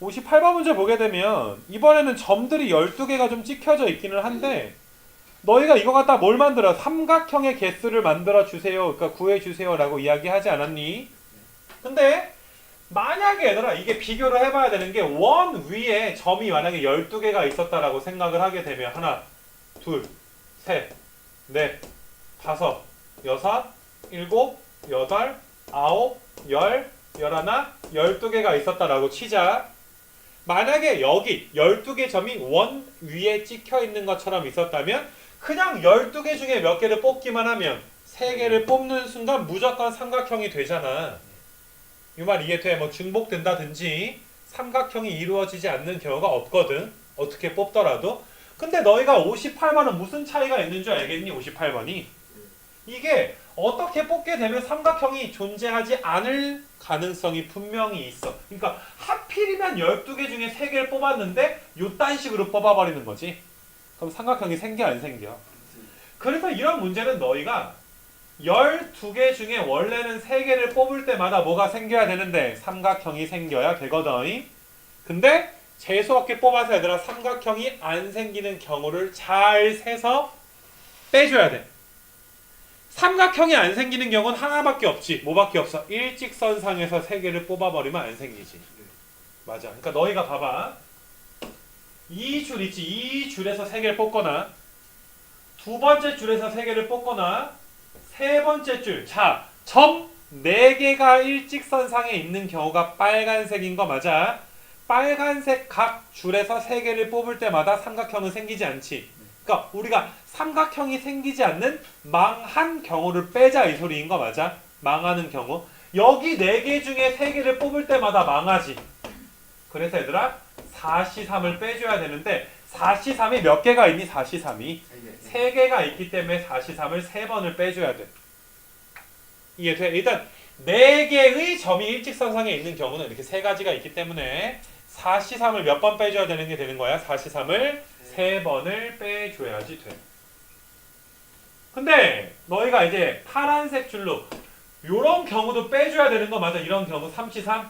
58번 문제 보게 되면 이번에는 점들이 12개가 좀 찍혀져 있기는 한데 너희가 이거 갖다 뭘 만들어? 삼각형의 개수를 만들어 주세요. 그러니까 구해 주세요 라고 이야기하지 않았니? 근데 만약에 얘들아 이게 비교를 해봐야 되는 게 원 위에 점이 만약에 12개가 있었다라고 생각을 하게 되면 하나, 둘, 셋, 넷, 다섯, 여섯, 일곱, 여덟, 아홉, 열, 열하나, 12개가 있었다라고 치자. 만약에 여기 12개 점이 원 위에 찍혀 있는 것처럼 있었다면 그냥 12개 중에 몇 개를 뽑기만 하면 3개를 뽑는 순간 무조건 삼각형이 되잖아. 이 말 이해돼? 뭐 중복된다든지 삼각형이 이루어지지 않는 경우가 없거든. 어떻게 뽑더라도. 근데 너희가 58번은 무슨 차이가 있는 줄 알겠니? 58번이. 이게 어떻게 뽑게 되면 삼각형이 존재하지 않을 가능성이 분명히 있어. 그러니까 하필이면 12개 중에 3개를 뽑았는데 요딴 식으로 뽑아버리는 거지. 그럼 삼각형이 생겨 안 생겨? 그래서 이런 문제는 너희가 12개 중에 원래는 3개를 뽑을 때마다 뭐가 생겨야 되는데 삼각형이 생겨야 되거든. 근데 재수없게 뽑아서 얘들아 삼각형이 안 생기는 경우를 잘 세서 빼줘야 돼. 삼각형이 안 생기는 경우는 하나밖에 없지. 뭐밖에 없어? 일직선상에서 3개를 뽑아버리면 안 생기지. 맞아. 그러니까 너희가 봐봐. 이 줄 있지. 이 줄에서 3개를 뽑거나 두 번째 줄에서 3개를 뽑거나 세 번째 줄. 자, 점 4개가 일직선상에 있는 경우가 빨간색인 거 맞아. 빨간색 각 줄에서 3개를 뽑을 때마다 삼각형은 생기지 않지. 그러니까 우리가 삼각형이 생기지 않는 망한 경우를 빼자 이 소리인 거 맞아? 망하는 경우. 여기 4개 중에 3개를 뽑을 때마다 망하지. 그래서 얘들아 4C3을 빼줘야 되는데 4C3이 몇 개가 있니? 4C3이 3개가 있기 때문에 4C3을 3번을 빼줘야 돼. 이해돼? 일단 4개의 점이 일직선상에 있는 경우는 이렇게 3가지가 있기 때문에 4C3을 몇 번 빼줘야 되는 게 되는 거야? 4C3을 3번을 빼줘야지 돼. 근데 너희가 이제 파란색 줄로 요런 경우도 빼줘야 되는 거 맞아? 이런 경우 3C3?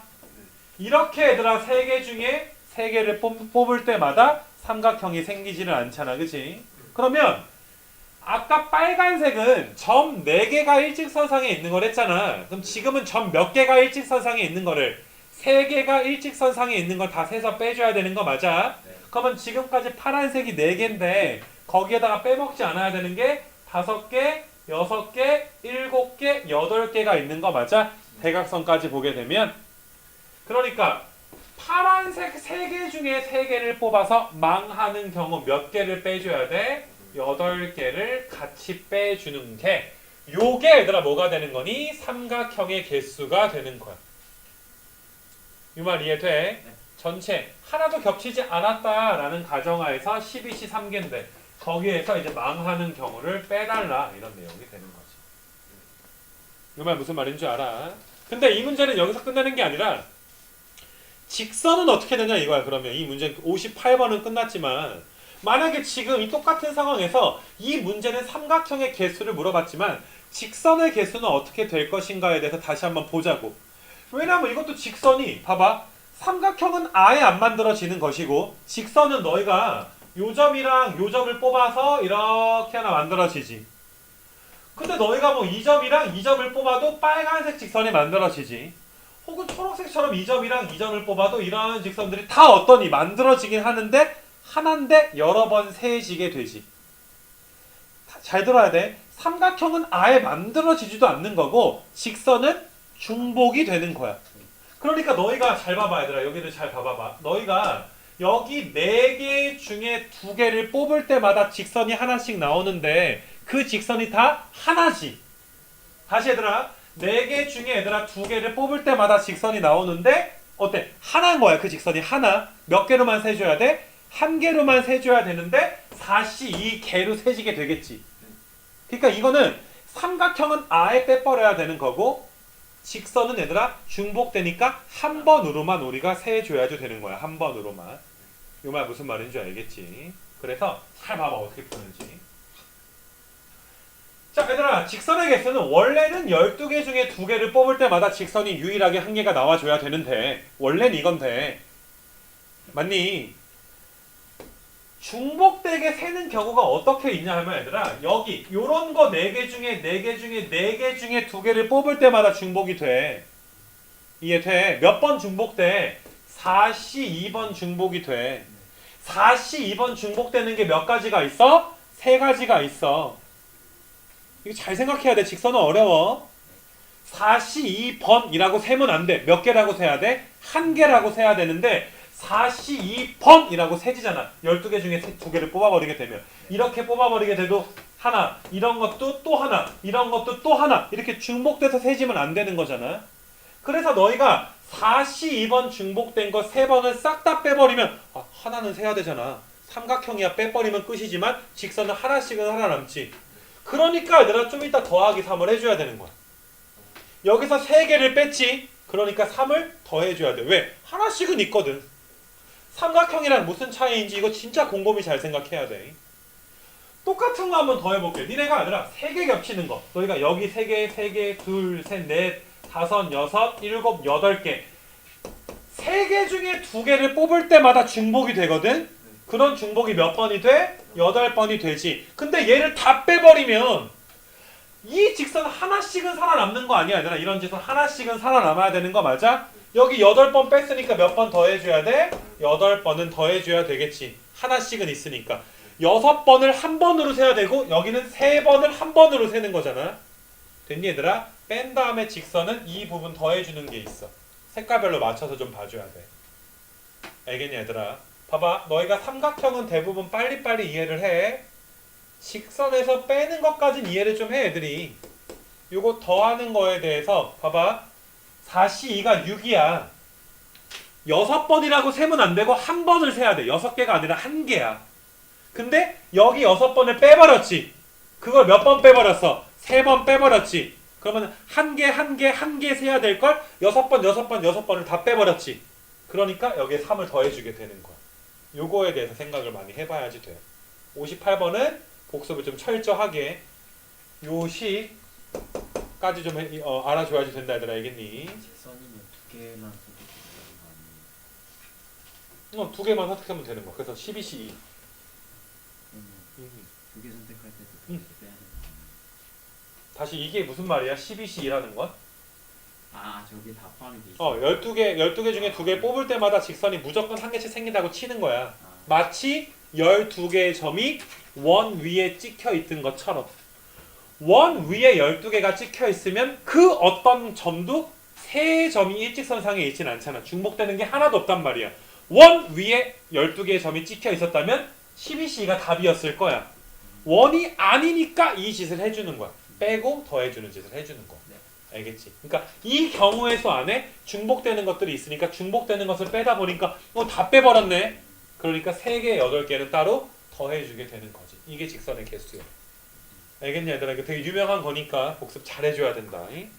이렇게 얘들아 3개 중에 3개를 뽑을 때마다 삼각형이 생기지는 않잖아. 그치? 그러면 아까 빨간색은 점 4개가 일직선상에 있는 걸 했잖아. 그럼 지금은 점 몇 개가 일직선상에 있는 거를 3개가 일직선상에 있는 걸 다 세서 빼줘야 되는 거 맞아? 네. 그러면 지금까지 파란색이 4개인데 거기에다가 빼먹지 않아야 되는 게 5개, 6개, 7개, 8개가 있는 거 맞아? 대각선까지 보게 되면 그러니까 파란색 3개 중에 3개를 뽑아서 망하는 경우 몇 개를 빼줘야 돼? 8개를 같이 빼주는 게 요게 얘들아 뭐가 되는 거니? 삼각형의 개수가 되는 거야. 이 말 이해돼? 네. 전체 하나도 겹치지 않았다라는 가정하에서 12시 3개인데 거기에서 이제 망하는 경우를 빼달라 이런 내용이 되는 거지. 이 말 무슨 말인 줄 알아? 근데 이 문제는 여기서 끝나는 게 아니라 직선은 어떻게 되냐 이거야. 그러면 이 문제 58번은 끝났지만 만약에 지금 이 똑같은 상황에서 이 문제는 삼각형의 개수를 물어봤지만 직선의 개수는 어떻게 될 것인가에 대해서 다시 한번 보자고. 왜냐면 이것도 직선이 봐봐. 삼각형은 아예 안 만들어지는 것이고 직선은 너희가 요 점이랑 요 점을 뽑아서 이렇게 하나 만들어지지. 근데 너희가 뭐 이 점이랑 이 점을 뽑아도 빨간색 직선이 만들어지지. 혹은 초록색처럼 이 점이랑 이 점을 뽑아도 이런 직선들이 다 어떠니 만들어지긴 하는데 하나인데 여러 번 세지게 되지. 잘 들어야 돼. 삼각형은 아예 만들어지지도 않는 거고 직선은 중복이 되는 거야. 그러니까 너희가 잘 봐봐 얘들아. 여기를 잘 봐봐봐. 너희가 여기 4개 중에 2개를 뽑을 때마다 직선이 하나씩 나오는데 그 직선이 다 하나지. 다시 얘들아. 4개 중에 얘들아 2개를 뽑을 때마다 직선이 나오는데 어때? 하나인 거야. 그 직선이 하나. 몇 개로만 세줘야 돼? 1개로만 세줘야 되는데 4C 2개로 세지게 되겠지. 그러니까 이거는 삼각형은 아예 빼버려야 되는 거고 직선은 얘들아 중복되니까 한 번으로만 우리가 세줘야지 되는 거야. 한 번으로만. 이 말 무슨 말인지 알겠지? 그래서 잘 봐봐 어떻게 푸는지. 자 얘들아 직선의 개수는 원래는 12개 중에 2개를 뽑을 때마다 직선이 유일하게 1개가 나와줘야 되는데 원래는 이건데 맞니? 중복되게 세는 경우가 어떻게 있냐 하면 얘들아 여기 요런 거 4개 중에 4개 중에 4개 중에 2개를 뽑을 때마다 중복이 돼. 이해돼? 몇 번 중복돼? 4시 2번 중복이 돼. 4시 2번 중복되는 게 몇 가지가 있어? 3가지가 있어. 이거 잘 생각해야 돼. 직선은 어려워. 4시 2번이라고 세면 안 돼. 몇 개라고 세야 돼? 1개라고 세야 되는데 4시 2번이라고 세지잖아. 12개 중에 2개를 뽑아버리게 되면. 이렇게 뽑아버리게 돼도 하나, 이런 것도 또 하나, 이런 것도 또 하나 이렇게 중복돼서 세지면 안 되는 거잖아. 그래서 너희가 4시 2번 중복된 거 3번을 싹 다 빼버리면 하나는 세야 되잖아. 삼각형이야. 빼버리면 끝이지만 직선은 하나씩은 살아남지. 그러니까 얘들아 좀 이따 더하기 3을 해줘야 되는 거야. 여기서 3개를 뺐지. 그러니까 3을 더해줘야 돼. 왜? 하나씩은 있거든. 삼각형이랑 무슨 차이인지 이거 진짜 곰곰이 잘 생각해야 돼. 똑같은 거 한번 더 해볼게. 니네가 아니라 3개 겹치는 거. 너희가 여기 3개, 3개, 둘, 셋, 넷, 5, 6, 7, 8개 3개 중에 2개를 뽑을 때마다 중복이 되거든? 그런 중복이 몇 번이 돼? 8번이 되지. 근데 얘를 다 빼버리면 이 직선 하나씩은 살아남는 거 아니야 얘들아. 이런 직선 하나씩은 살아남아야 되는 거 맞아? 여기 8번 뺐으니까 몇 번 더 해줘야 돼? 8번은 더 해줘야 되겠지. 하나씩은 있으니까 6번을 한 번으로 세야 되고 여기는 3번을 한 번으로 세는 거잖아. 됐니 얘들아? 뺀 다음에 직선은 이 부분 더해주는 게 있어. 색깔별로 맞춰서 좀 봐줘야 돼. 알겠니 얘들아? 봐봐. 너희가 삼각형은 대부분 빨리빨리 이해를 해. 직선에서 빼는 것까진 이해를 좀 해 애들이. 요거 더하는 거에 대해서 봐봐. 4시 2가 6이야. 6번이라고 세면 안 되고 한 번을 세야 돼. 6개가 아니라 1개야. 근데 여기 6번을 빼버렸지. 그걸 몇 번 빼버렸어? 3번 빼버렸지. 그러면 1개 세야 될걸? 6번을 다 빼버렸지. 그러니까 여기에 3을 더해주게 되는 거야. 요거에 대해서 생각을 많이 해봐야지 돼. 58번은 복습을 좀 철저하게 요 시까지 좀 알아줘야지 된다 얘들아. 알겠니? 직선이면 2개만 선택해도 되는 거 아니에요? 2개만 선택하면 되는 거야. 그래서 12시 2. 그러면 2개 선택할 때도 그렇게 빼야 되는 거 아니에요? 다시 이게 무슨 말이야? 12시 2라는 건? 저기 다 포함이 돼 있어요? 12개 중에 2개 뽑을 때마다 직선이 무조건 한 개씩 생긴다고 치는 거야. 아, 마치 12개의 점이 원 위에 찍혀 있던 것처럼. 원 위에 12개가 찍혀 있으면 그 어떤 점도 세 점이 일직선상에 있진 않잖아. 중복되는 게 하나도 없단 말이야. 원 위에 12개의 점이 찍혀 있었다면 12C가 답이었을 거야. 원이 아니니까 이 짓을 해주는 거야. 빼고 더해주는 짓을 해주는 거. 알겠지? 그러니까 이 경우의 수 안에 중복되는 것들이 있으니까 중복되는 것을 빼다 보니까 다 빼버렸네. 그러니까 3개, 8개는 따로 더해주게 되는 거지. 이게 직선의 개수야. 알겠냐 얘들아? 이거 되게 유명한 거니까 복습 잘 해줘야 된다. 네.